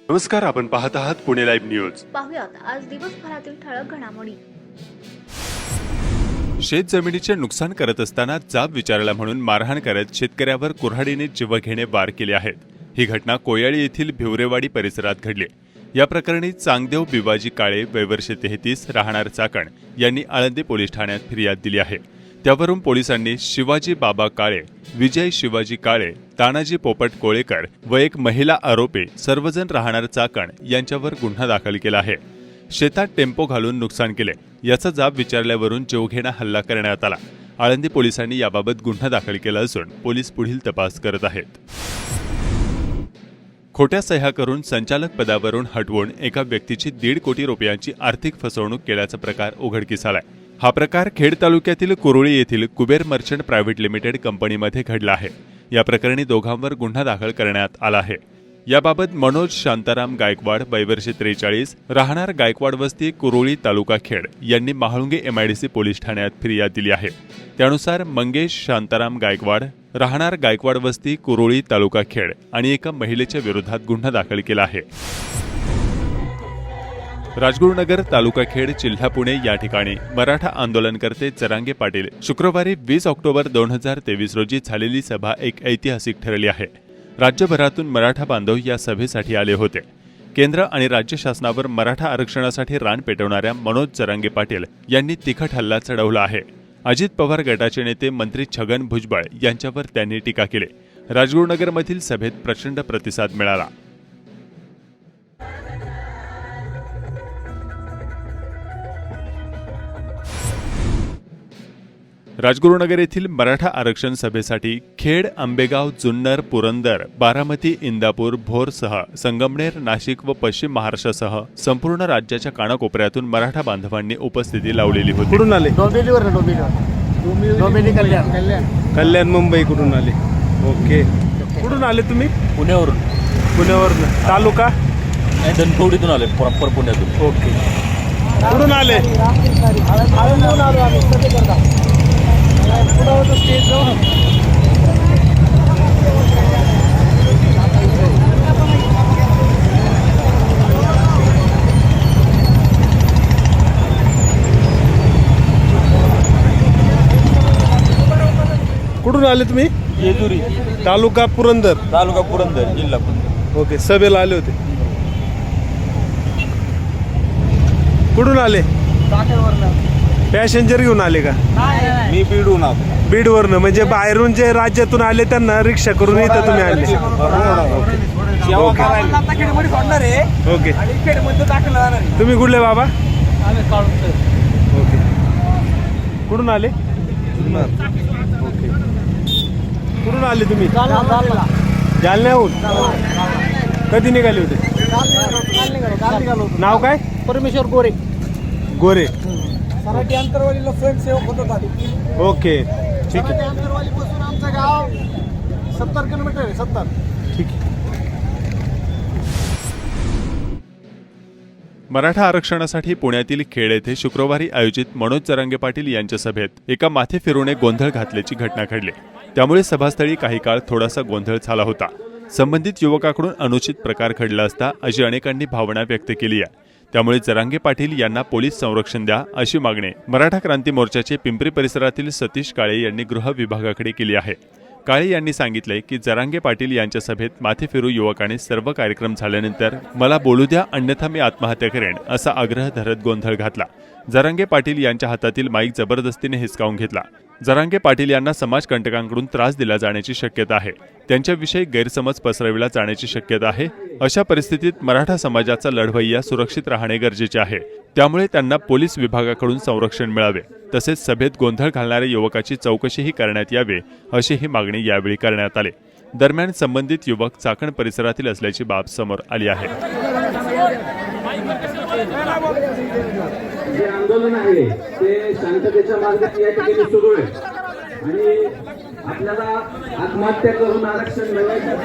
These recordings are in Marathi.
नमस्कार, आपण पाहत आहात पुणे लाईव्ह न्यूज. पाहुयात आज दिवसभरातील ठळक घडामोडी. शेत जमिनीचे नुकसान करत असताना जाब विचारला म्हणून मारहाण करत शेतकऱ्यावर कुऱ्हाडीने जीवघेणे वार केले आहेत. ही घटना कोयाळी येथील भिवरेवाडी परिसरात घडली. या प्रकरणी चांगदेव बिवाजी काळे वय वर्ष 33 राहणार चाकण यांनी आळंदी पोलीस ठाण्यात फिर्याद दिली आहे. त्यावरून पोलिसांनी शिवाजी बाबा काळे, विजय शिवाजी काळे, तानाजी पोपट कोळेकर व एक महिला आरोपी सर्वजण राहणार चाकण यांच्यावर गुन्हा दाखल केला आहे. शेतात टेम्पो घालून नुकसान केले याचा जाब विचारल्यावरून जीवघेणा हल्ला करण्यात आला. आळंदी पोलिसांनी याबाबत गुन्हा दाखल केला असून पोलीस पुढील तपास करत आहेत. खोट्या सह्या करून संचालक पदावरून हटवून एका व्यक्तीची 1.5 कोटी रुपयांची आर्थिक फसवणूक केल्याचा प्रकार उघडकीस आलाय. हा प्रकार खेड तालुक्यातील कुरुळी येथील कुबेर मर्चंट प्रायव्हेट लिमिटेड कंपनीमध्ये घडला आहे. या प्रकरणी दोघांवर गुन्हा दाखल करण्यात आला आहे. याबाबत मनोज शांताराम गायकवाड वय वर्ष 43 राहणार गायकवाड वस्ती कुरुळी तालुका खेड यांनी महाळुंगे MIDC पोलीस ठाण्यात फिर्याद दिली आहे. त्यानुसार मंगेश शांताराम गायकवाड राहणार गायकवाड वस्ती कुरुळी तालुका खेड आणि एका महिलेच्या विरोधात गुन्हा दाखल केला आहे. राजगुरुनगर तालुका खेड जिल्हा पुणे या ठिकाणी मराठा आंदोलनकर्ते जरांगे पाटील शुक्रवारी 20 ऑक्टोबर 2023 रोजी झालेली सभा एक ऐतिहासिक ठरली आहे. राज्यभरातून मराठा बांधव या सभेसाठी आले होते. केंद्र आणि राज्य शासनावर मराठा आरक्षणासाठी रान पेटवणाऱ्या मनोज जरांगे पाटील यांनी तिखट हल्ला चढवला आहे. अजित पवार गटाचे नेते मंत्री छगन भुजबळ यांच्यावर त्यांनी टीका केली. राजगुरुनगरमधील सभेत प्रचंड प्रतिसाद मिळाला. राजगुरुनगर येथील मराठा आरक्षण सभेसाठी खेड, आंबेगाव, जुन्नर, पुरंदर, बारामती, इंदापूर, भोरसह संगमनेर, नाशिक व पश्चिम महाराष्ट्रासह संपूर्ण राज्याच्या कानाकोपऱ्यातून मराठा बांधवांनी उपस्थिती लावलेली होती. कुठून आले? कल्याण मुंबई कुठून आले? ओके. कुठून आले तुम्ही? पुण्यावरून. पुण्यावरून. तालुका? धनकवडीतून आले, प्रॉपर पुण्यातून. ओके. कुठून आले? कुठून आले तुम्ही? जेजुरी. तालुका पुरंदर. तालुका पुरंदर, जिल्हा पुरंदर. ओके. सभेला आले होते. कुठून आले? पॅसेंजर घेऊन आले का? मी बीडहून आलो. बीडवरनं. म्हणजे बाहेरून जे राज्यातून आले त्यांना रिक्षा करून इथं तुम्ही आले. ओके. तुम्ही कुठले बाबा? ओके. कुठून आले? ओके. कुठून आले तुम्ही? जालन्याहून. कधी निघाले होते? नाव काय? परमेश्वर गोरे. गोरे. सराटी अंतरवालीला स्वयंसेवक होतो. ओके. ठीक आहे. अंतरवाली पासून आमचं गाव 70 किलोमीटर आहे. 70. ठीक आहे. मराठा आरक्षणासाठी पुण्यातील खेड येथे शुक्रवारी आयोजित मनोज जरांगे पाटील यांच्या सभेत एका माथे फिरूने गोंधळ घातल्याची घटना घडली. त्यामुळे सभास्थळी काही काळ थोडासा गोंधळ झाला होता. संबंधित युवकाकडून अनुचित प्रकार घडला असता अशी अनेकांनी भावना व्यक्त केली आहे. त्यामुळे जरांगे पाटील यांना पोलीस संरक्षण द्या अशी मागणी मराठा क्रांती मोर्चाचे पिंपरी परिसरातील सतीश काळे यांनी गृह विभागाकडे केली आहे. काळे यांनी सांगितले की जरांगे पाटील यांच्या सभेत माथे फिरू युवकाने सर्व कार्यक्रम झाल्यानंतर मला बोलू द्या अन्यथा मी आत्महत्या करेन असा आग्रह धरत गोंधळ घातला. जरांगे पाटील यांच्या हातातील माईक जबरदस्तीने हिसकावून घेतला. जरांगे पाटील यांना समाजकंटकांकडून त्रास दिला जाण्याची शक्यता आहे. त्यांच्याविषयी गैरसमज पसरविला जाण्याची शक्यता आहे. अशा परिस्थितीत मराठा समाजाचा लढवय्या सुरक्षित राहणे गरजेचे आहे. त्यामुळे त्यांना पोलीस विभागाकडून संरक्षण मिळावे. तसेच सभेत गोंधळ घालणाऱ्या युवकाची चौकशीही करण्यात यावी अशीही मागणी यावेळी करण्यात आली. दरम्यान संबंधित युवक चाकण परिसरातील असल्याची बाब समोर आली आहे. जे आंदोलन आहे ते शांततेच्या मार्गात या ठिकाणी सुरू आहे आणि आपल्याला आत्महत्या करून आरक्षण मिळवायचं.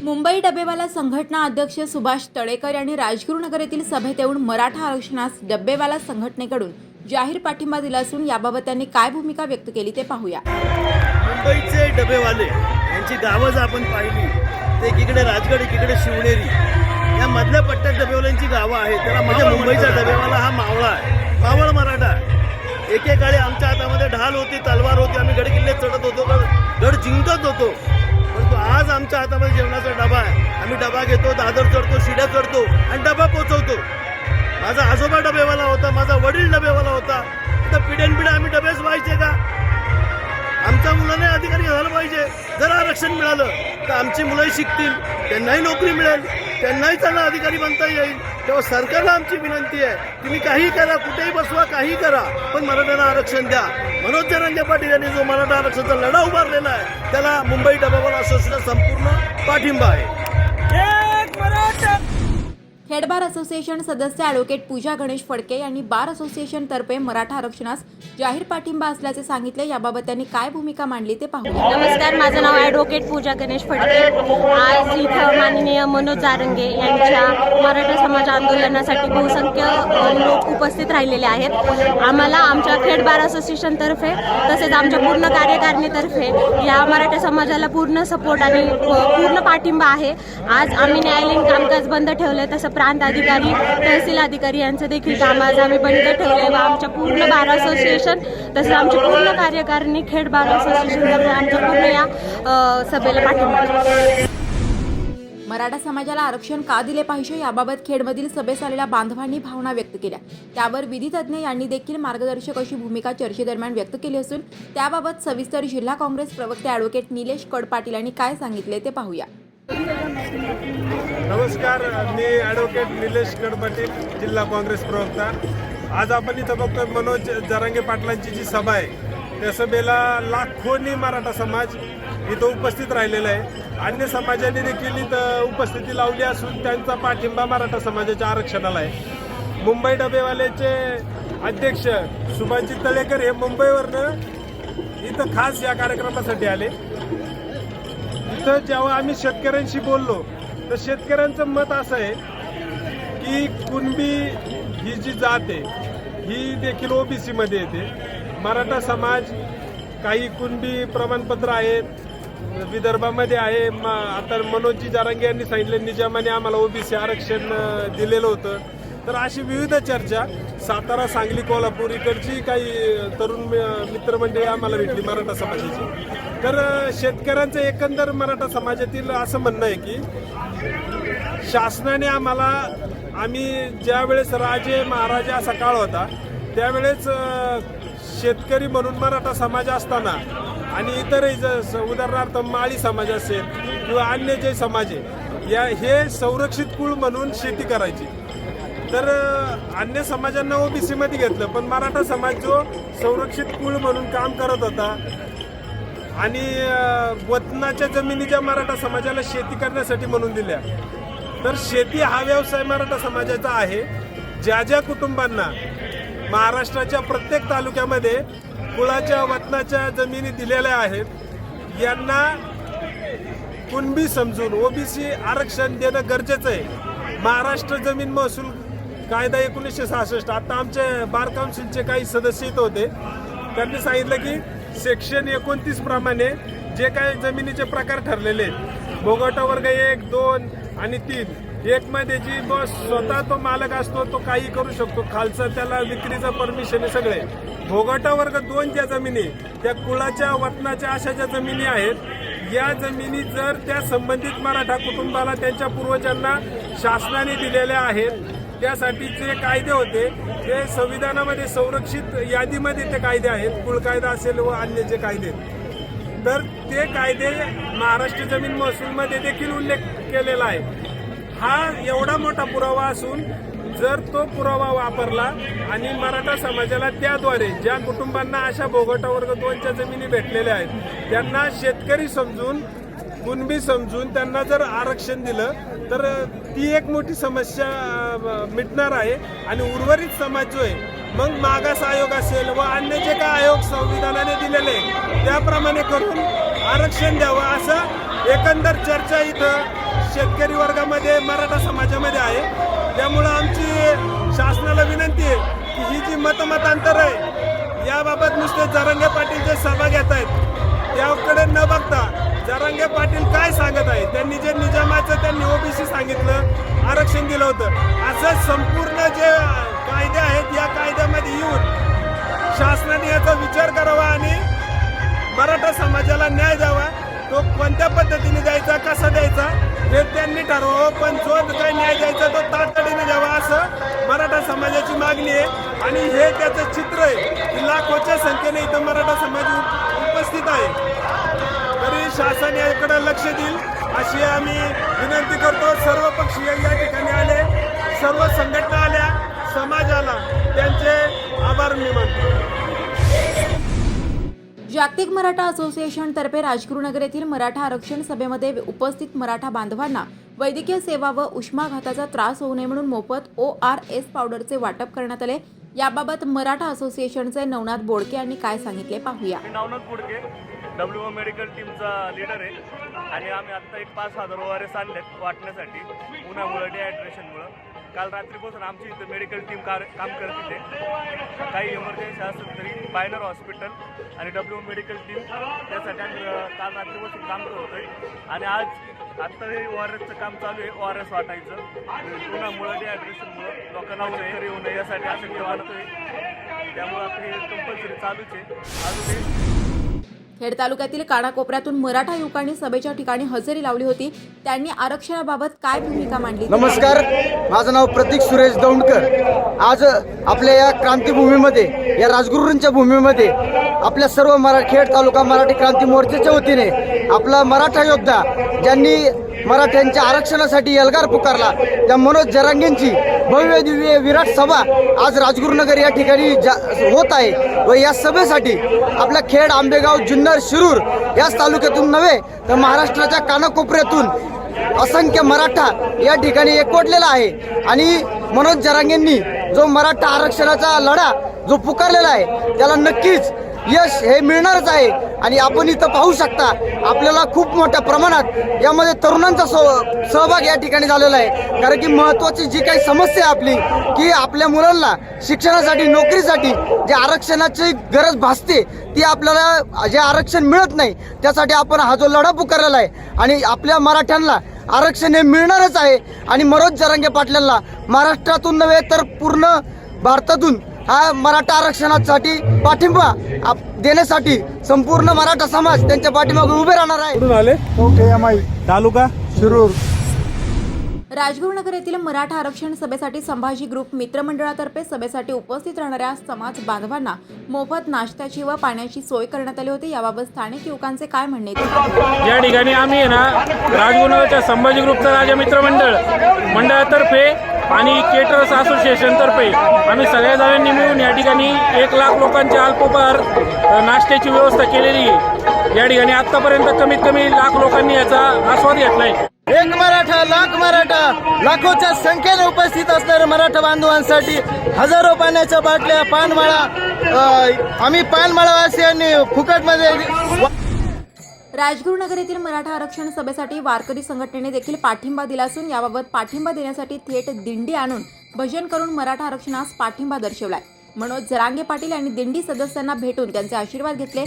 मुंबई डबेवाला संघटना अध्यक्ष सुभाष तळेकर यांनी राजगुरुनगर येथील सभेत येऊन मराठा आरक्षणास डबेवाला संघटनेकडून जाहीर पाठिंबा दिला असून याबाबत त्यांनी काय भूमिका व्यक्त केली ते पाहूया. मुंबईचे डबेवाले यांची गावं जर आपण पाहिली तर एकीकडे राजगड एकीकडे शिवनेरी या मधल्या पट्ट्यात डबेवाल्यांची गावं आहेत. त्याला म्हणजे मुंबईचा डबेवाला हा मावळा आहे, मावळ मराठा आहे. एकेकाळी आमच्या हातामध्ये ढाल होती, तलवार होती, आम्ही गड किल्ले चढत होतो, गड जिंकत होतो. परंतु आज आमच्या हातामध्ये जेवणाचा डबा आहे. आम्ही डबा घेतो, दादर चढतो, शिड्या चढतो आणि डबा पोचवतो. माझा आजोबा डबेवाला होता, माझा वडील डबेवाला होता. तर पिढ्यानपिढ्या आम्ही डबेच व्हायचे का? आमच्या मुलांना अधिकारी झालं पाहिजे. जर आरक्षण मिळालं तर आमची मुलंही शिकतील, त्यांनाही नोकरी मिळेल, त्यांनाही चांगला अधिकारी बनता येईल. तेव्हा सरकारला आमची विनंती आहे, तुम्ही काही करा, कुठेही बसवा, काही करा, पण मराठ्यांना आरक्षण द्या. मनोज जरांगे पाटील यांनी जो मराठा आरक्षणाचा लढा उभारलेला आहे त्याला मुंबई डबेवाला असोसिएशनचा संपूर्ण पाठिंबा आहे. खेड बार असोसिएशन सदस्य ॲडव्होकेट पूजा गणेश फडके यांनी बार असोसिएशन तर्फे मराठा आरक्षणास जाहीर पाठिंबा असल्याचे सांगितले. याबाबत त्यांनी काय भूमिका मांडली ते पाहूया. नमस्कार, माझं नाव ॲडव्होकेट पूजा गणेश फडके. आज इथं माननीय मनोज जारंगे यांच्या मराठा समाज आंदोलनासाठी बहुसंख्य लोक उपस्थित राहिलेले आहेत. आम्हाला आमच्या खेड बार असोसिएशनतर्फे तसेच आमच्या पूर्ण कार्यकारिणीतर्फे या मराठा समाजाला पूर्ण सपोर्ट आणि पूर्ण पाठिंबा आहे. आज आम्ही न्यायालयीन कामकाज बंद ठेवले, तसं प्रांत अधिकारी, तहसील अधिकारी यांचं देखील काम आज आम्ही बंद ठेवले व आमच्या पूर्ण बार असोसिएशन तसंच आमची पूर्ण कार्यकारिणी खेड बार असोसिएशनतर्फे आमच्या पूर्ण या सभेला पाठिंबा. मराठा समाजाला आरक्षण का दिले पाहिजे याबाबत खेडमधील सभेस आलेल्या बांधवांनी भावना व्यक्त केल्या. त्यावर विधितज्ञ यांनी देखील मार्गदर्शक अशी भूमिका चर्चेदरम्यान व्यक्त केली असून त्याबाबत सविस्तर जिल्हा काँग्रेस प्रवक्ते ॲडव्होकेट निलेश कडपाटील यांनी काय सांगितले ते पाहूया. नमस्कार, मी ॲडव्होकेट निलेश कडपाटील, जिल्हा काँग्रेस प्रवक्ता. आज आपण इथं बघतोय मनोज जरांगे पाटलांची जी सभा आहे त्या सभेला लाखोनी मराठा समाज इथं उपस्थित राहिलेला आहे. अन्य समाजाने देखील इथं उपस्थिती लावली असून त्यांचा पाठिंबा मराठा समाजाच्या आरक्षणाला आहे. मुंबई डबेवाल्याचे अध्यक्ष सुभाषजी तळेकर हे मुंबईवरनं इथं खास या कार्यक्रमासाठी आले. इथं जेव्हा आम्ही शेतकऱ्यांशी बोललो तर शेतकऱ्यांचं मत असं आहे की कुणबी ही जी जात आहे ही देखील ओबीसी मध्ये येते. मराठा समाज काही कुणबी प्रमाणपत्र आहेत, विदर्भामध्ये आहे. आता मनोजजी जारांगे यांनी सांगितलं निजामाने आम्हाला ओबीसी आरक्षण दिलेलं होतं. तर अशी विविध चर्चा सातारा, सांगली, कोल्हापूर इकडची काही तरुण मित्रमंडळी आम्हाला भेटली मराठा समाजाची. तर शेतकऱ्यांचं एकंदर मराठा समाजातील असं म्हणणं आहे की शासनाने आम्ही ज्या वेळेस राजे महाराजे असा काळ होता त्यावेळेस शेतकरी म्हणून मराठा समाज असताना आणि इतरही उदाहरणार्थ माळी समाज असेल किंवा अन्य जे समाज आहे हे संरक्षित कुळ म्हणून शेती करायची. तर अन्य समाजांना ओबीसी मध्ये घेतलं, पण मराठा समाज जो संरक्षित कुळ म्हणून काम करत होता आणि वतनाच्या जमिनी ज्या मराठा समाजाला शेती करण्यासाठी म्हणून दिल्या. तर शेती हा व्यवसाय मराठा समाजाचा आहे. ज्या ज्या कुटुंबांना महाराष्ट्राच्या प्रत्येक तालुक्यामध्ये कुळाच्या वतनाच्या जमिनी दिलेल्या आहेत यांना कुणबी समजून ओबीसी आरक्षण देणं गरजेचं आहे. महाराष्ट्र जमीन महसूल कायदा 1966, आता आमचे बार काउन्सिलचे काही सदस्य इथं होते, त्यांनी सांगितलं की सेक्शन 29 प्रमाणे जे काही जमिनीचे प्रकार ठरलेले आहेत, भोगवटा वर्ग 1, 2 आणि 3, 1 मध्ये जी स्वतः तो मालक असतो तो काही करू शकतो, खालचा त्याला विक्रीचं परमिशन आहे सगळे. भोगवटा वर्ग 2 ज्या जमिनी त्या कुळाच्या वतनाच्या अशा ज्या जमिनी आहेत या जमिनी जर त्या संबंधित मराठा कुटुंबाला त्यांच्या पूर्वजांना शासनाने दिलेल्या आहेत, त्यासाठी जे कायदे होते ते संविधानामध्ये संरक्षित यादीमध्ये ते कायदे आहेत, कुळ कायदा असेल व अन्य जे कायदे, तर ते कायदे महाराष्ट्र जमीन महसूलमध्ये देखील उल्लेख केलेला आहे. हा एवढा मोठा पुरावा असून जर तो पुरावा वापरला आणि मराठा समाजाला त्याद्वारे ज्या कुटुंबांना अशा भोगवटा वर्ग 2च्या जमिनी भेटलेल्या आहेत त्यांना शेतकरी समजून, कुणबी समजून त्यांना जर आरक्षण दिलं तर ती एक मोठी समस्या मिटणार आहे. आणि उर्वरित समाज जो आहे मग मागास आयोग असेल व अन्य जे काय आयोग संविधानाने दिलेले त्याप्रमाणे करून आरक्षण द्यावं असं एकंदर चर्चा इथं शेतकरी वर्गामध्ये मराठा समाजामध्ये आहे. त्यामुळं आमची शासनाला विनंती आहे की ही जी मतमतांतर आहे याबाबत नुसते जरांगे पाटील जे सभा घेत आहेत त्याकडे न बघता जरांगे पाटील काय सांगत आहे, त्यांनी जे निजामाचं त्यांनी ओबीसी सांगितलं, आरक्षण दिलं होतं, असं संपूर्ण जे कायदे आहेत या कायद्यामध्ये येऊन शासनाने याचा विचार करावा आणि मराठा समाजाला न्याय द्यावा. तो कोणत्या पद्धतीने द्यायचा, कसा द्यायचा हे त्यांनी ठरवावं, पण जो काही न्याय द्यायचा तो तातडीने द्यावा असं मराठा समाजाची मागणी आहे. आणि हे त्याचं चित्र आहे की लाखोच्या संख्येने इथं मराठा समाज उपस्थित आहे. तरी शासन याकडे लक्ष देईल अशी आम्ही विनंती करतो. सर्व पक्षीय या ठिकाणी आले, सर्व संघटना आल्या, समाज आला, त्यांचे आभार मी मानतो. जागतिक मराठा असोसिएशन तर्फे राजगुरुनगर येथील मराठा आरक्षण सभेमध्ये उपस्थित मराठा बांधवांना वैद्यकीय सेवा व उष्माघाताचा त्रास होऊ नये म्हणून मोफत ORS पावडरचे वाटप करण्यात आले. याबाबत मराठा असोसिएशनचे नवनाथ बोडके यांनी काय सांगितले पाहूया. नवनाथ बोडके WO मेडिकल टीमचा लीडर आहे आणि आम्ही आता एक 5,000 ORS आणलेत वाटण्यासाठी उन्हामुळे डिहायड्रेशनमुळे. काल रात्रीपासून आमची इथं मेडिकल टीम काम करत आहे. काही इमर्जन्सी असेल तरी बायनर हॉस्पिटल आणि WO मेडिकल टीम त्यासाठी आम्ही काल रात्रीपासून काम करतोय. आणि आत्ता हे ORSचं काम चालू आहे, ORS वाटायचं. उन्हामुळे डिहायड्रेशनमुळे लोकांना येऊ नये यासाठी असं ते वाढतोय. त्यामुळे आता हे कंपल्सरी चालूच आहे. अजून खेड तालुक्यातील कानाकोपऱ्यातून मराठा युवकांनी सभेच्या ठिकाणी हजेरी लावली होती. त्यांनी आरक्षणाबाबत काय भूमिका मांडली. नमस्कार, माझं नाव प्रतीक सुरेश दौंडकर. आज आपल्या या क्रांतीभूमीमध्ये, या राजगुरूंच्या भूमीमध्ये आपल्या सर्व खेड तालुका मराठी क्रांती मोर्चाच्या वतीने आपला मराठा योद्धा ज्यांनी मराठ्यांच्या आरक्षणासाठी एल्गार पुकारला त्या मनोज जरांगेंची भव्य दिव्य विराट सभा आज राजगुरुनगर या ठिकाणी होत आहे. व या सभेसाठी आपल्या खेड, आंबेगाव, जुन्नर, शिरूर याच तालुक्यातून नव्हे तर महाराष्ट्राच्या कानाकोपऱ्यातून असंख्य मराठा या ठिकाणी एकवटलेला आहे. आणि मनोज जरांगेंनी जो मराठा आरक्षणाचा लढा जो पुकारलेला आहे त्याला नक्कीच यश हे मिळणारच आहे. आणि आपण इथं पाहू शकता आपल्याला खूप मोठ्या प्रमाणात यामध्ये तरुणांचा सहभाग या ठिकाणी झालेला आहे. कारण की महत्त्वाची जी काही समस्या आहे आपली की आपल्या मुलांना शिक्षणासाठी, नोकरीसाठी जे आरक्षणाची गरज भासते ती आपल्याला जे आरक्षण मिळत नाही त्यासाठी आपण हा जो लढा पुकारलेला आहे. आणि आपल्या मराठ्यांना आरक्षण हे मिळणारच आहे. आणि मनोज जरांगे पाटलांना महाराष्ट्रातून नव्हे तर पूर्ण भारतातून हा मराठा आरक्षणासाठी पाठिंबा देण्यासाठी संपूर्ण मराठा समाज त्यांच्या पाठीमागे उभे राहणार आहे. कुठून आले? तालुका शिरूर. राजगुरुनगर येथील मराठा आरक्षण सभेसाठी संभाजी ग्रुप मित्रमंडळातर्फे सभेसाठी उपस्थित राहणाऱ्या समाज बांधवांना मोफत नाश्त्याची व पाण्याची सोय करण्यात आली होती. याबाबत स्थानिक युवकांचे काय म्हणणे ते. या ठिकाणी आम्ही राजगुरुनगरच्या संभाजी ग्रुपचं राजा मंडळातर्फे आणि केटरर्स असोसिएशनतर्फे आम्ही सगळ्या जणांनी मिळून या ठिकाणी 1 लाख लोकांच्या अल्पोपहार नाश्त्याची व्यवस्था केलेली आहे. या ठिकाणी आतापर्यंत कमीत कमी लाख लोकांनी याचा आस्वाद घेतलाय. एक मराठा, लाख मराठा, लाखोच्या संख्येने उपस्थित असणाऱ्या मराठा बांधवांसाठी हजारो पाण्याच्या बाटल्या, पानमाळा आम्ही पानमाळावासियांनी फुकटमध्ये. राजगुरुनगर येथील मराठा आरक्षण सभेसाठी वारकरी संघटनेने देखील पाठिंबा दिला असून याबाबत पाठिंबा देण्यासाठी थेट दिंडी आणून भजन करून मराठा आरक्षणास पाठिंबा दर्शवलाय. मनोज जरांगे पाटील यांनी दिंडी सदस्यांना भेटून त्यांचे आशीर्वाद घेतले.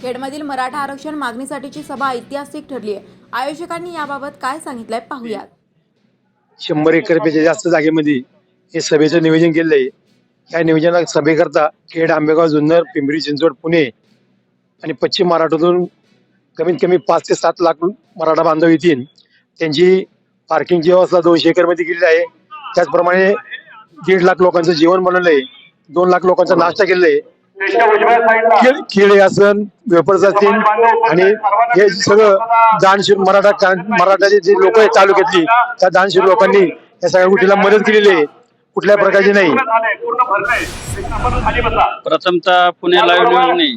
खेडमधील मराठा आरक्षण मागणीसाठीची सभा ऐतिहासिक ठरली आहे. आयोजकांनी याबाबत काय सांगितलंय पाहूयात. 100 एकरपेक्षा जास्त जागेमध्ये हे सभेचं नियोजन केलं आहे. या नियोजनात सभेकरता खेड, आंबेगाव, जुन्नर, पिंपरी चिंचवड, पुणे आणि पश्चिम महाराष्ट्रातून कमीत कमी 5 ते 7 लाख मराठा बांधव येतील. त्यांची पार्किंगची व्यवस्था 200 एकरमध्ये केलेली आहे. त्याचप्रमाणे 1.5 लाख लोकांचं जेवण बनवलं आहे. 2 लाख लोकांचा नाश्ता केलेला आहे. खेळ आसन, वेपर्स असतील आणि हे सगळं दानशूर मराठाचे जे लोक आहेत तालुक्यातली त्या दानशूर लोकांनी या सगळ्या गोष्टीला मदत केलेली आहे. कुठल्या प्रकारची नाही. प्रथमतः पुणे लाईव्ह न्यूजने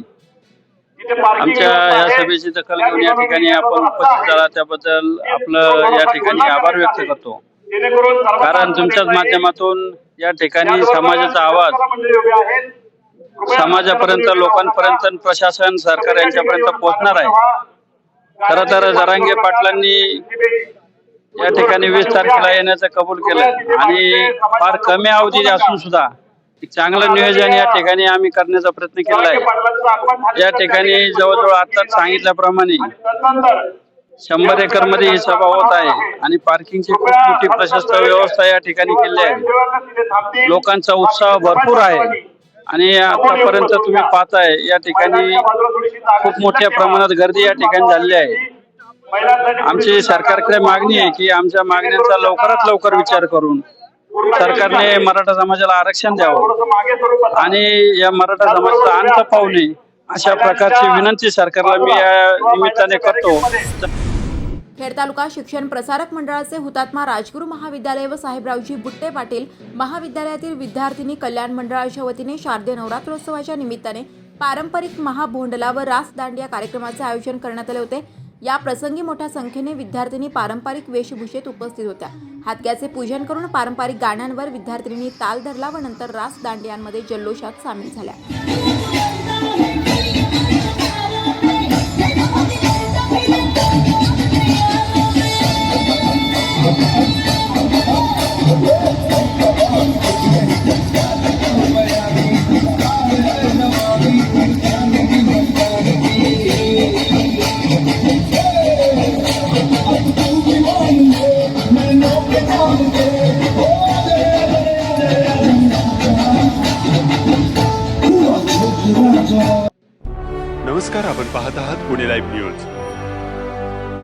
आमच्या या सभेची दखल घेऊन या ठिकाणी आपण उपस्थित झाला त्याबद्दल आपलं या ठिकाणी आभार व्यक्त करतो. कारण तुमच्याच माध्यमातून या ठिकाणी समाजाचा आवाज समाजापर्यंत, लोकांपर्यंत, प्रशासन, सरकार यांच्यापर्यंत पोहोचणार आहे. खरं तर जरांगे पाटलांनी या ठिकाणी 20 तारखेला येण्याचं कबूल केलं आणि फार कमी अवधी असून सुद्धा एक चांगलं नियोजन या ठिकाणी आम्ही करण्याचा प्रयत्न केला आहे. या ठिकाणी जवळजवळ आताच सांगितल्याप्रमाणे 100 एकर मध्ये ही सभा होत आहे आणि पार्किंगची खूप मोठी प्रशस्त व्यवस्था या ठिकाणी केली आहे. लोकांचा उत्साह भरपूर आहे आणि आतापर्यंत तुम्ही पाहताय या ठिकाणी खूप मोठ्या प्रमाणात गर्दी या ठिकाणी झालेली आहे. आमची सरकारकडे मागणी आहे की आमच्या मागण्यांचा लवकरात लवकर विचार करून सरकारने मराठा समाजाला आरक्षण द्यावं आणि या मराठा समाजाचा अंत पाहू नये अशा प्रकारची विनंती सरकारला मी या निमित्ताने करतो. खेड तालुका शिक्षण प्रसारक मंडळाचे हुतात्मा राजगुरू महाविद्यालय व साहेबरावजी बुट्टे पाटील महाविद्यालयातील विद्यार्थिनी कल्याण मंडळाच्या वतीने शारदीय नवरात्रोत्सवाच्या निमित्ताने पारंपरिक महाभोंडला व रास दांडिया कार्यक्रमाचे आयोजन करण्यात आले होते. या प्रसंगी मोठ्या संख्येने विद्यार्थिनी पारंपरिक वेशभूषेत उपस्थित होत्या. हातग्याचे पूजन करून पारंपरिक गाण्यांवर विद्यार्थिनींनी ताल धरला व नंतर रास दांडियांमध्ये जल्लोषात सामील झाल्या. नमस्कार, आपण पाहत आहात पुणे लाईव्ह न्यूज.